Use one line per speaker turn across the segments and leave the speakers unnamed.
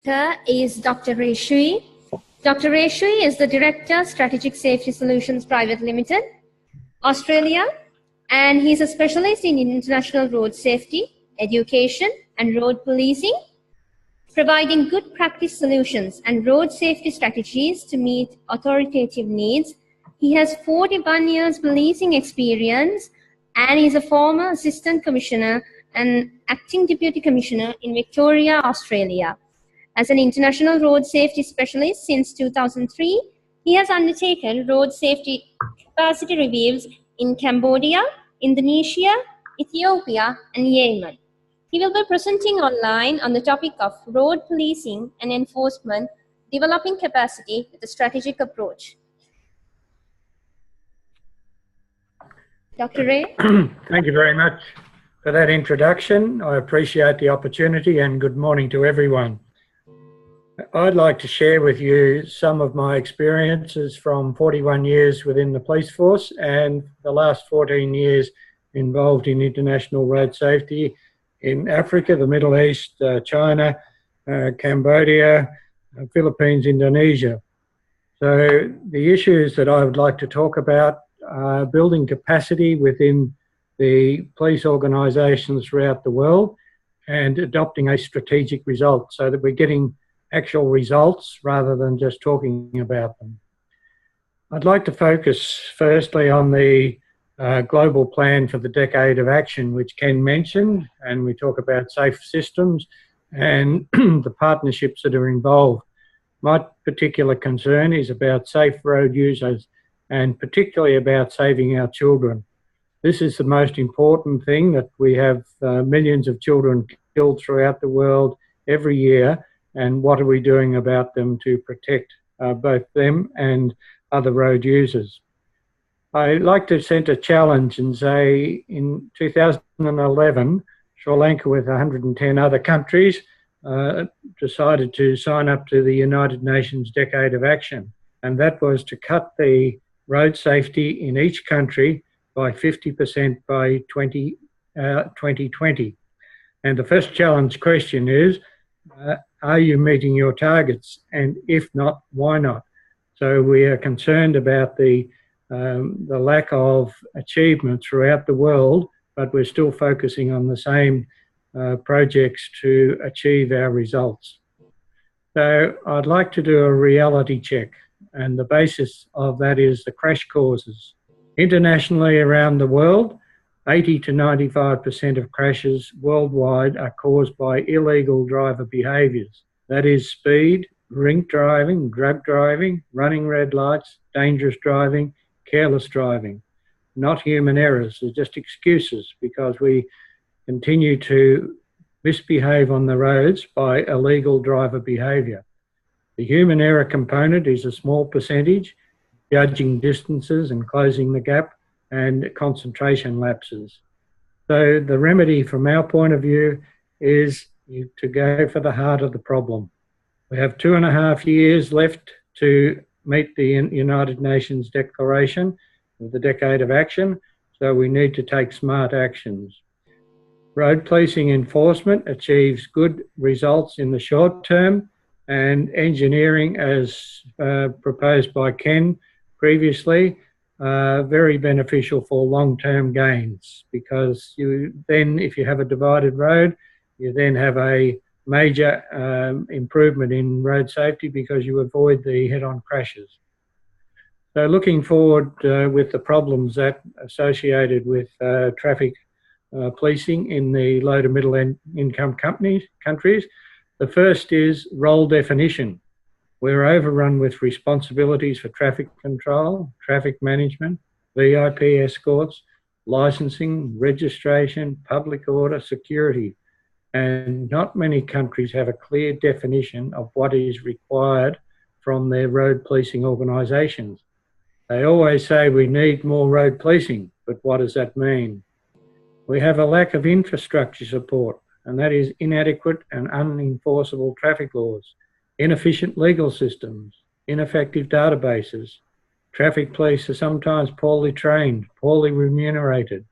Is Dr. Shuey. Dr. Shuey is the Director, Strategic Safety Solutions Private Limited, Australia, and he's a specialist in international road safety, education, and road policing, providing good practice solutions and road safety strategies to meet authoritative needs. He has 41 years policing experience and is a former Assistant Commissioner and Acting Deputy Commissioner in Victoria, Australia. As an international road safety specialist since 2003, he has undertaken road safety capacity reviews in Cambodia, Indonesia, Ethiopia, and Yemen. He will be presenting online on the topic of road policing and enforcement, developing capacity with a strategic approach. Dr. Ray?
Thank you very much for that introduction. I appreciate the opportunity, and good morning to everyone. I'd like to share with you some of my experiences from 41 years within the police force and the last 14 years involved in international road safety in Africa, the Middle East, China, Cambodia, Philippines, Indonesia. So the issues that I would like to talk about are building capacity within the police organisations throughout the world and adopting a strategic result so that we're getting actual results rather than just talking about them. I'd like to focus firstly on the global plan for the decade of action, which Ken mentioned, and we talk about safe systems and the partnerships that are involved. My particular concern is about safe road users and particularly about saving our children. This is the most important thing, that we have millions of children killed throughout the world every year, and what are we doing about them to protect both them and other road users. I like to set a challenge and say in 2011, Sri Lanka with 110 other countries decided to sign up to the United Nations Decade of Action, and that was to cut the road safety in each country by 50% by 2020. And the first challenge question is, are you meeting your targets? And if not, why not? So we are concerned about the lack of achievement throughout the world, but we're still focusing on the same projects to achieve our results. So I'd like to do a reality check, and the basis of that is the crash causes. Internationally around the world, 80 to 95% of crashes worldwide are caused by illegal driver behaviours. That is speed, drink driving, drug driving, running red lights, dangerous driving, careless driving. Not human errors, they're just excuses because we continue to misbehave on the roads by illegal driver behaviour. The human error component is a small percentage, judging distances and closing the gap, and concentration lapses. So the remedy from our point of view is to go for the heart of the problem. We have 2.5 years left to meet the United Nations Declaration of the Decade of Action, so we need to take smart actions. Road policing enforcement achieves good results in the short term, and engineering, as proposed by Ken previously, very beneficial for long-term gains, because you then, if you have a divided road, you then have a major improvement in road safety because you avoid the head-on crashes. So looking forward with the problems that associated with traffic policing in the low to middle income countries, the first is role definition. We're overrun with responsibilities for traffic control, traffic management, VIP escorts, licensing, registration, public order, security. And not many countries have a clear definition of what is required from their road policing organisations. They always say we need more road policing, but what does that mean? We have a lack of infrastructure support, and that is inadequate and unenforceable traffic laws, inefficient legal systems, ineffective databases. Traffic police are sometimes poorly trained, poorly remunerated,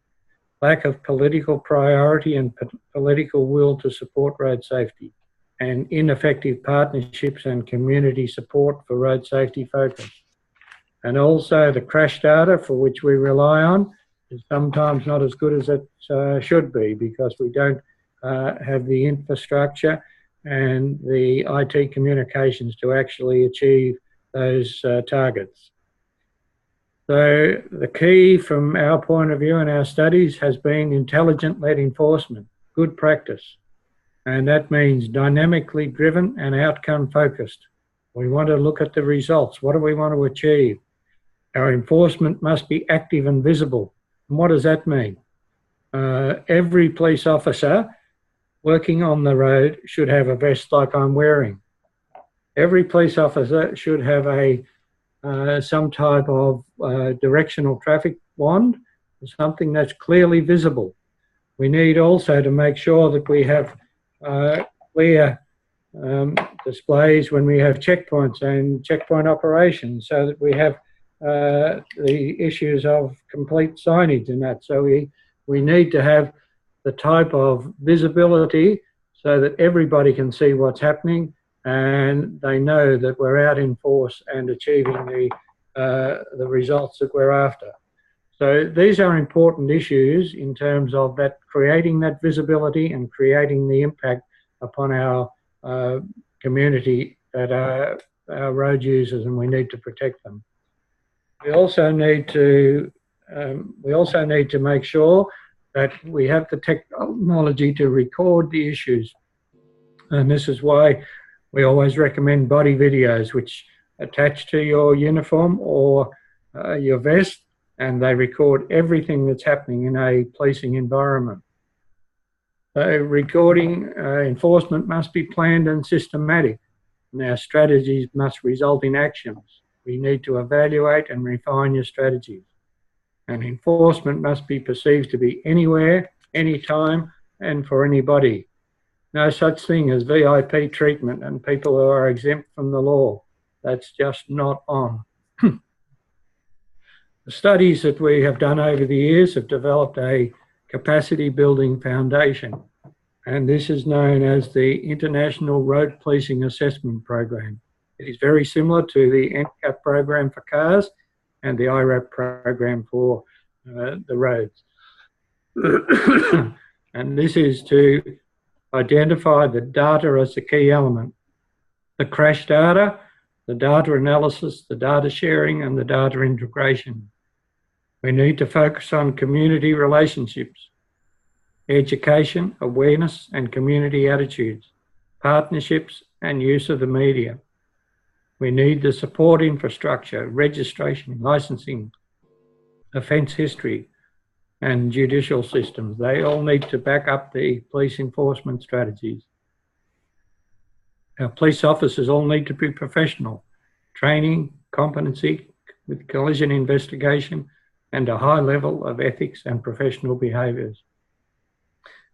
lack of political priority and political will to support road safety. and ineffective partnerships and community support for road safety focus. And also the crash data for which we rely on is sometimes not as good as it should be, because we don't have the infrastructure and the IT communications to actually achieve those targets. So the key from our point of view in our studies has been intelligent-led enforcement, good practice. And that means dynamically driven and outcome focused. We want to look at the results. What do we want to achieve? Our enforcement must be active and visible. And what does that mean? Every police officer working on the road should have a vest like I'm wearing. Every police officer should have some type of directional traffic wand, something that's clearly visible. We need also to make sure that we have clear displays when we have checkpoints and checkpoint operations, so that we have the issues of complete signage and that. So we need to have the type of visibility so that everybody can see what's happening and they know that we're out in force and achieving the results that we're after. So these are important issues in terms of that, creating that visibility and creating the impact upon our community that are our road users, and we need to protect them. We also need to make sure that we have the technology to record the issues, and this is why we always recommend body videos, which attach to your uniform or your vest, and they record everything that's happening in a policing environment. So recording enforcement must be planned and systematic, and our strategies must result in actions. We need to evaluate and refine your strategies. And enforcement must be perceived to be anywhere, anytime, and for anybody. No such thing as VIP treatment and people who are exempt from the law. That's just not on. The studies that we have done over the years have developed a capacity building foundation, and this is known as the International Road Policing Assessment Program. It is very similar to the NCAP program for cars and the IRAP program for the roads. And this is to identify the data as the key element. The crash data, the data analysis, the data sharing, and the data integration. We need to focus on community relationships, education, awareness, and community attitudes, partnerships, and use of the media. We need the support infrastructure, registration, licensing, offence history, and judicial systems. They all need to back up the police enforcement strategies. Our police officers all need to be professional, training, competency with collision investigation, and a high level of ethics and professional behaviours.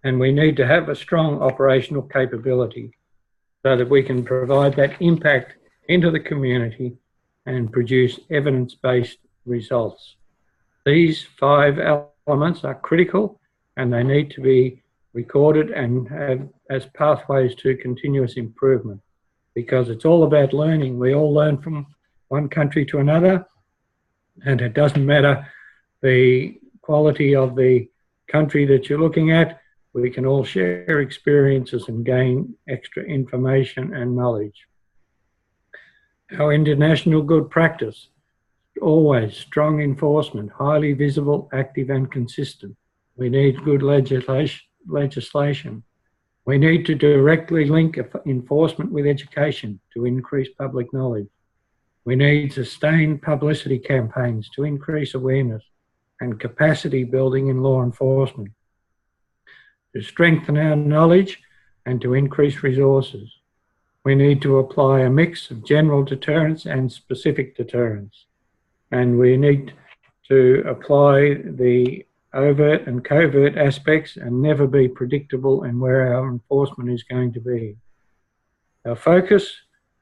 And we need to have a strong operational capability so that we can provide that impact into the community and produce evidence-based results. These 5 elements are critical, and they need to be recorded and have as pathways to continuous improvement, because it's all about learning. We all learn from one country to another, and it doesn't matter the quality of the country that you're looking at. We can all share experiences and gain extra information and knowledge. Our international good practice, always strong enforcement, highly visible, active and consistent. We need good legislation. We need to directly link enforcement with education to increase public knowledge. We need sustained publicity campaigns to increase awareness and capacity building in law enforcement, to strengthen our knowledge and to increase resources. We need to apply a mix of general deterrence and specific deterrence. And we need to apply the overt and covert aspects and never be predictable in where our enforcement is going to be. Our focus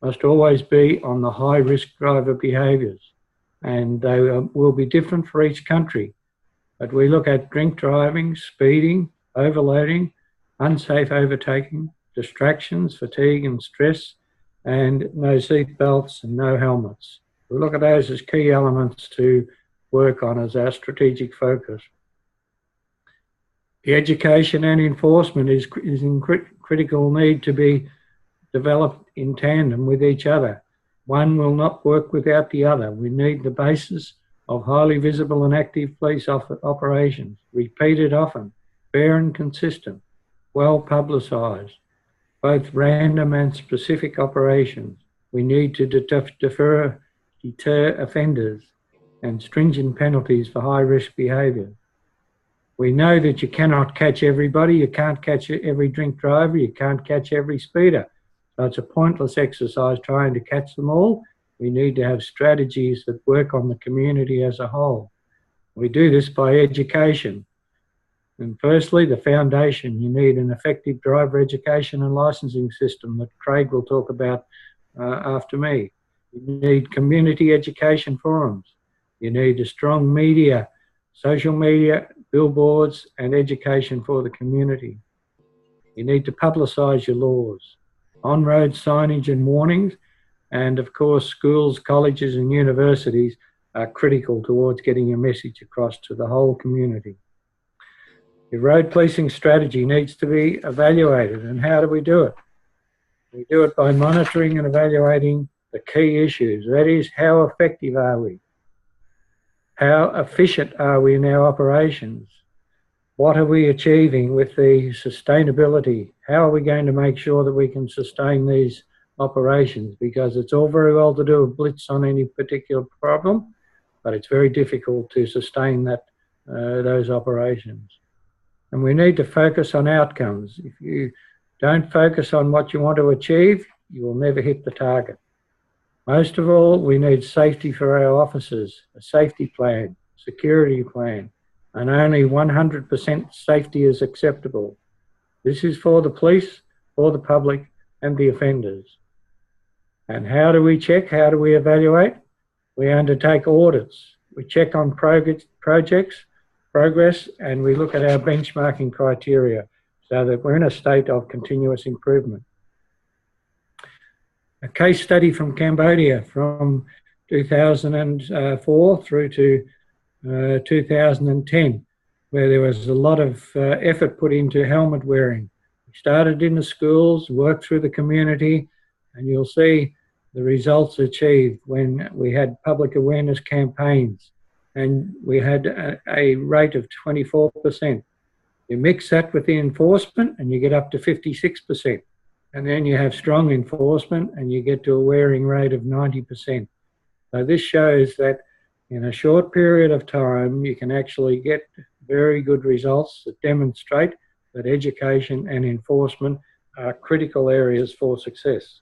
must always be on the high-risk driver behaviours, and they will be different for each country. But we look at drink driving, speeding, overloading, unsafe overtaking, distractions, fatigue and stress, and no seat belts and no helmets. We look at those as key elements to work on as our strategic focus. The education and enforcement is in critical need to be developed in tandem with each other. One will not work without the other. We need the basis of highly visible and active police operations, repeated often, fair and consistent, well publicised, both random and specific operations. We need to deter offenders and stringent penalties for high-risk behaviour. We know that you cannot catch everybody. You can't catch every drink driver. You can't catch every speeder. So it's a pointless exercise trying to catch them all. We need to have strategies that work on the community as a whole. We do this by education. And firstly, the foundation. You need an effective driver education and licensing system that Craig will talk about after me. You need community education forums. You need a strong media, social media, billboards, and education for the community. You need to publicise your laws, on-road signage and warnings, and of course schools, colleges and universities are critical towards getting your message across to the whole community. The road policing strategy needs to be evaluated, and how do we do it? We do it by monitoring and evaluating the key issues. That is, how effective are we? How efficient are we in our operations? What are we achieving with the sustainability? How are we going to make sure that we can sustain these operations? Because it's all very well to do a blitz on any particular problem, but it's very difficult to sustain those operations. And we need to focus on outcomes. If you don't focus on what you want to achieve, you will never hit the target. Most of all, we need safety for our officers, a safety plan, security plan, and only 100% safety is acceptable. This is for the police, for the public, and the offenders. And how do we check? How do we evaluate? We undertake audits. We check on projects, progress, and we look at our benchmarking criteria so that we're in a state of continuous improvement. A case study from Cambodia from 2004 through to 2010, where there was a lot of effort put into helmet wearing. We started in the schools, worked through the community, and you'll see the results achieved when we had public awareness campaigns, and we had a rate of 24%. You mix that with the enforcement and you get up to 56%. And then you have strong enforcement and you get to a wearing rate of 90%. So this shows that in a short period of time, you can actually get very good results that demonstrate that education and enforcement are critical areas for success.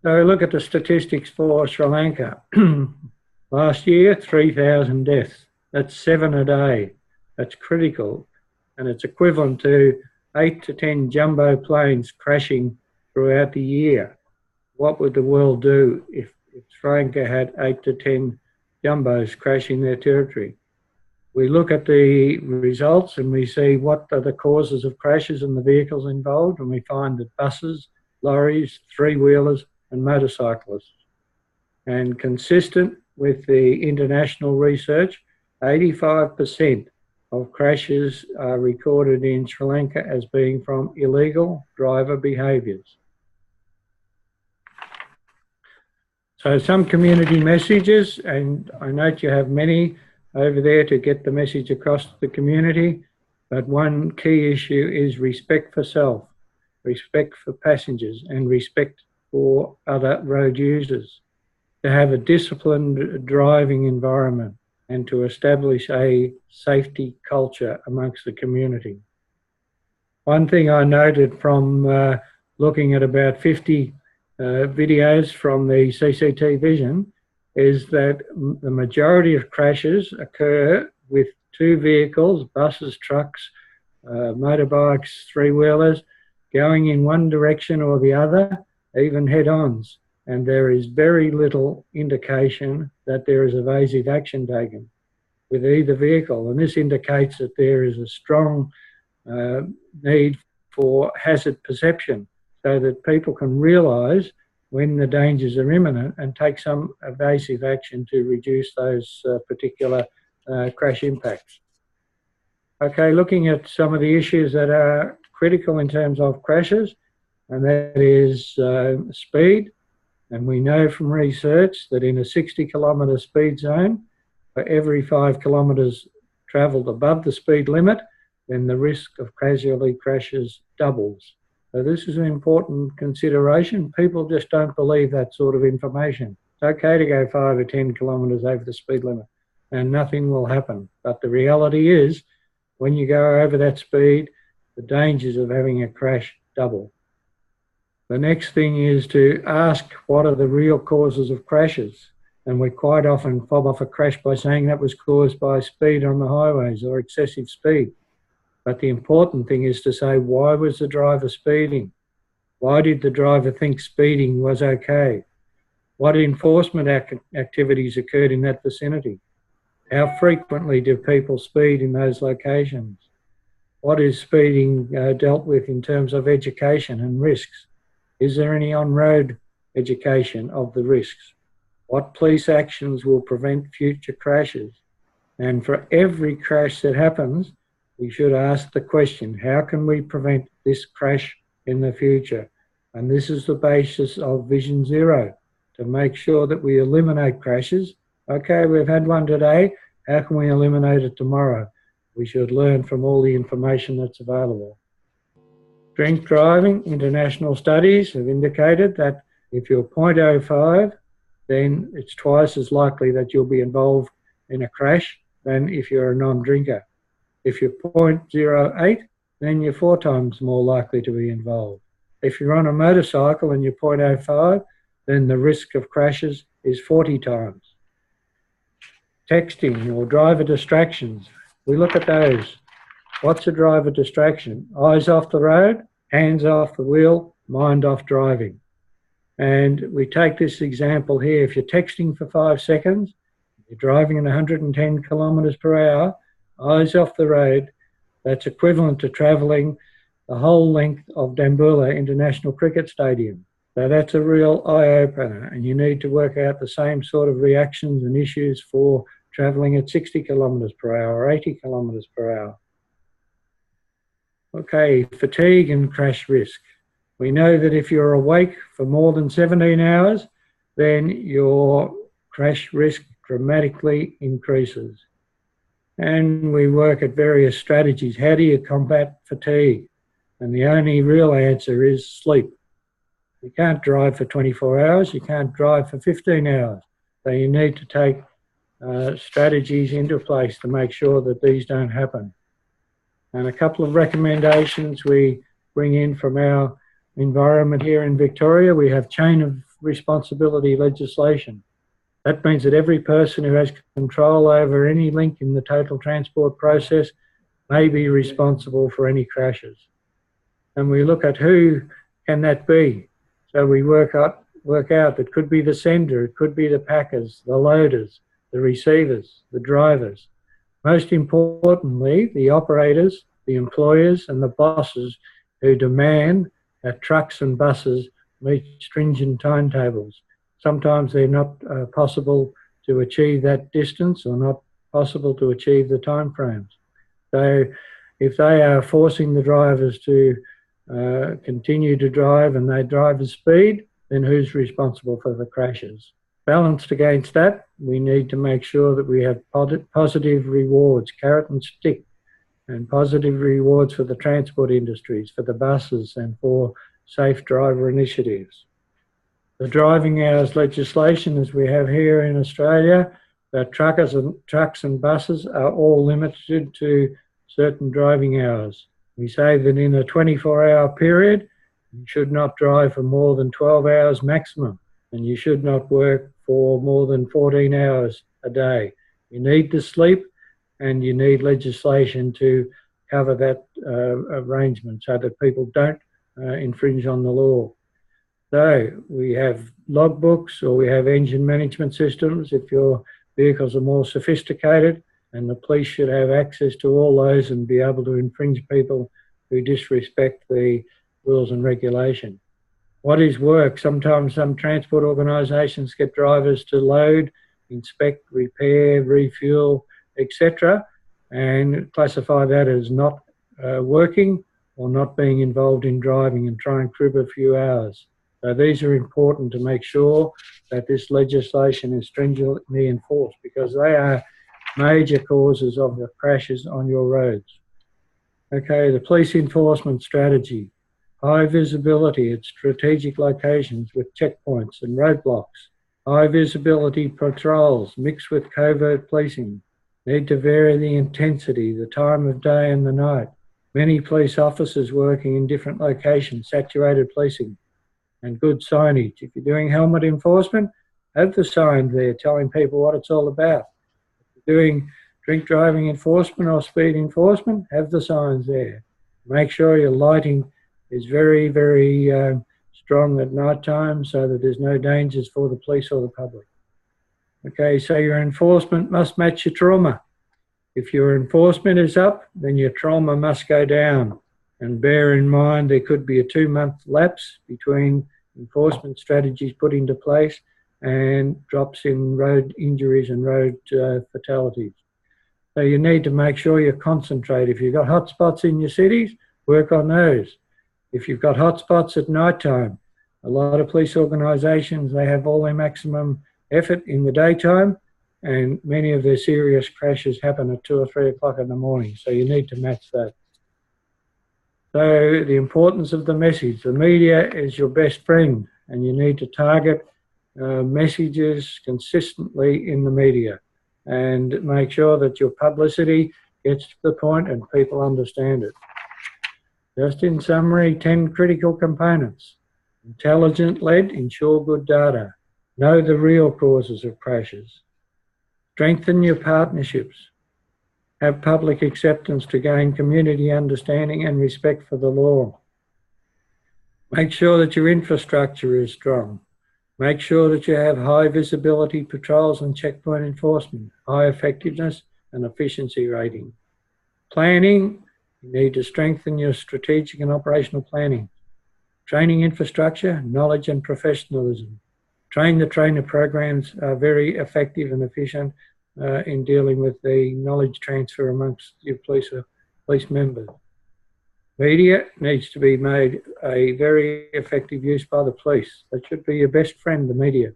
So look at the statistics for Sri Lanka. Last year, 3,000 deaths. That's 7 a day. That's critical. And it's equivalent to 8 to 10 jumbo planes crashing throughout the year. What would the world do if Sri Lanka had 8 to 10 jumbos crashing their territory? We look at the results and we see what are the causes of crashes and the vehicles involved, and we find that buses, lorries, three-wheelers and motorcyclists. And consistent with the international research, 85% of crashes are recorded in Sri Lanka as being from illegal driver behaviours. So some community messages, and I note you have many over there to get the message across to the community, but one key issue is respect for self, respect for passengers, and respect for other road users. To have a disciplined driving environment and to establish a safety culture amongst the community. One thing I noted from looking at about 50 videos from the CCTV vision is that the majority of crashes occur with two vehicles, buses, trucks, motorbikes, three-wheelers, going in one direction or the other, even head-ons. And there is very little indication that there is evasive action taken with either vehicle. And this indicates that there is a strong need for hazard perception so that people can realise when the dangers are imminent and take some evasive action to reduce those particular crash impacts. Okay, looking at some of the issues that are critical in terms of crashes, and that is speed. And we know from research that in a 60-kilometre speed zone, for every 5 kilometres travelled above the speed limit, then the risk of casualty crashes doubles. So this is an important consideration. People just don't believe that sort of information. It's okay to go 5 or 10 kilometres over the speed limit and nothing will happen. But the reality is, when you go over that speed, the dangers of having a crash double. The next thing is to ask what are the real causes of crashes. And we quite often fob off a crash by saying that was caused by speed on the highways or excessive speed. But the important thing is to say, why was the driver speeding? Why did the driver think speeding was okay? What enforcement activities occurred in that vicinity? How frequently do people speed in those locations? What is speeding dealt with in terms of education and risks? Is there any on-road education of the risks? What police actions will prevent future crashes? And for every crash that happens, we should ask the question, how can we prevent this crash in the future? And this is the basis of Vision Zero, to make sure that we eliminate crashes. Okay, we've had one today. How can we eliminate it tomorrow? We should learn from all the information that's available. Drink driving, international studies have indicated that if you're 0.05, then it's twice as likely that you'll be involved in a crash than if you're a non-drinker. If you're 0.08, then you're 4 times more likely to be involved. If you're on a motorcycle and you're 0.05, then the risk of crashes is 40 times. Texting or driver distractions, we look at those. What's a driver distraction? Eyes off the road, hands off the wheel, mind off driving. And we take this example here. If you're texting for 5 seconds, you're driving at 110 kilometres per hour, eyes off the road, that's equivalent to travelling the whole length of Dambulla International Cricket Stadium. So that's a real eye-opener, and you need to work out the same sort of reactions and issues for travelling at 60 kilometres per hour or 80 kilometres per hour. Okay, fatigue and crash risk. We know that if you're awake for more than 17 hours, then your crash risk dramatically increases. And we work at various strategies. How do you combat fatigue? And the only real answer is sleep. You can't drive for 24 hours, you can't drive for 15 hours. So you need to take strategies into place to make sure that these don't happen. And a couple of recommendations we bring in from our environment here in Victoria. We have chain of responsibility legislation. That means that every person who has control over any link in the total transport process may be responsible for any crashes. And we look at who can that be. So we work out that could be the sender, it could be the packers, the loaders, the receivers, the drivers. Most importantly, the operators, the employers and the bosses who demand that trucks and buses meet stringent timetables. Sometimes they're not possible to achieve that distance or not possible to achieve the timeframes. So if they are forcing the drivers to continue to drive and they drive at speed, then who's responsible for the crashes? Balanced against that, we need to make sure that we have positive rewards, carrot and stick, and positive rewards for the transport industries, for the buses and for safe driver initiatives. The driving hours legislation, as we have here in Australia, that trucks and buses are all limited to certain driving hours. We say that in a 24-hour period, you should not drive for more than 12 hours maximum, and you should not work for more than 14 hours a day. You need to sleep, and you need legislation to cover that arrangement so that people don't infringe on the law. So we have logbooks or we have engine management systems if your vehicles are more sophisticated, and the police should have access to all those and be able to infringe people who disrespect the rules and regulation. What is work? Sometimes some transport organisations get drivers to load, inspect, repair, refuel, etc., and classify that as not working or not being involved in driving and try and crib a few hours. So these are important to make sure that this legislation is stringently enforced, because they are major causes of the crashes on your roads. Okay, the police enforcement strategy. High visibility at strategic locations with checkpoints and roadblocks. High visibility patrols mixed with covert policing. Need to vary the intensity, the time of day and the night. Many police officers working in different locations, saturated policing, and good signage. If you're doing helmet enforcement, have the sign there telling people what it's all about. If you're doing drink driving enforcement or speed enforcement, have the signs there. Make sure your lighting is very, very strong at night time so that there's no dangers for the police or the public. Okay, so your enforcement must match your trauma. If your enforcement is up, then your trauma must go down. And bear in mind, there could be a 2-month lapse between enforcement strategies put into place and drops in road injuries and road fatalities. So you need to make sure you concentrate. If you've got hotspots in your cities, work on those. If you've got hotspots at night time, a lot of police organisations, they have all their maximum effort in the daytime, and many of their serious crashes happen at 2 or 3 o'clock in the morning. So you need to match that. So the importance of the message. The media is your best friend, and you need to target messages consistently in the media and make sure that your publicity gets to the point and people understand it. Just in summary, 10 critical components. Intelligent lead, ensure good data. Know the real causes of crashes. Strengthen your partnerships. Have public acceptance to gain community understanding and respect for the law. Make sure that your infrastructure is strong. Make sure that you have high visibility patrols and checkpoint enforcement, high effectiveness and efficiency rating. Planning, you need to strengthen your strategic and operational planning. Training infrastructure, knowledge and professionalism. Train the trainer programs are very effective and efficient in dealing with the knowledge transfer amongst your police members. Media needs to be made a very effective use by the police. That should be your best friend, the media.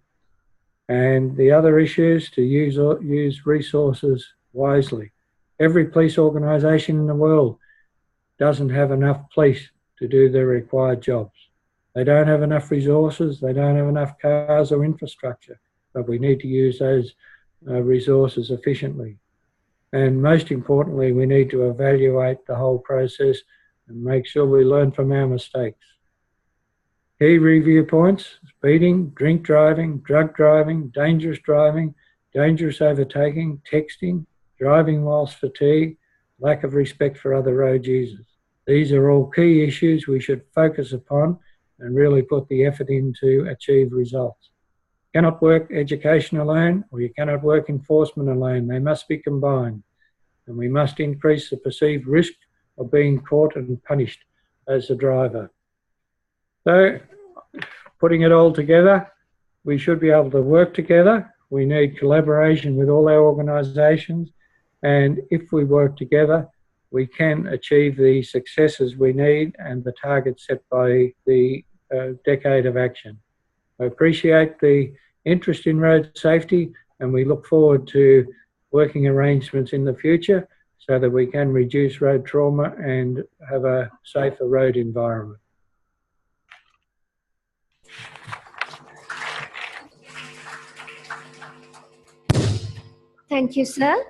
And the other issues, to use resources wisely. Every police organisation in the world doesn't have enough police to do their required jobs. They don't have enough resources, they don't have enough cars or infrastructure, but we need to use those resources efficiently. And most importantly, we need to evaluate the whole process and make sure we learn from our mistakes. Key review points: speeding, drink driving, drug driving, dangerous overtaking, texting, driving whilst fatigued, lack of respect for other road users. These are all key issues we should focus upon and really put the effort in to achieve results. You cannot work education alone, or you cannot work enforcement alone. They must be combined. And we must increase the perceived risk of being caught and punished as a driver. So, putting it all together, we should be able to work together. We need collaboration with all our organisations, and if we work together, we can achieve the successes we need and the targets set by the decade of action. I appreciate the interest in road safety, and we look forward to working arrangements in the future so that we can reduce road trauma and have a safer road environment.
Thank you, sir.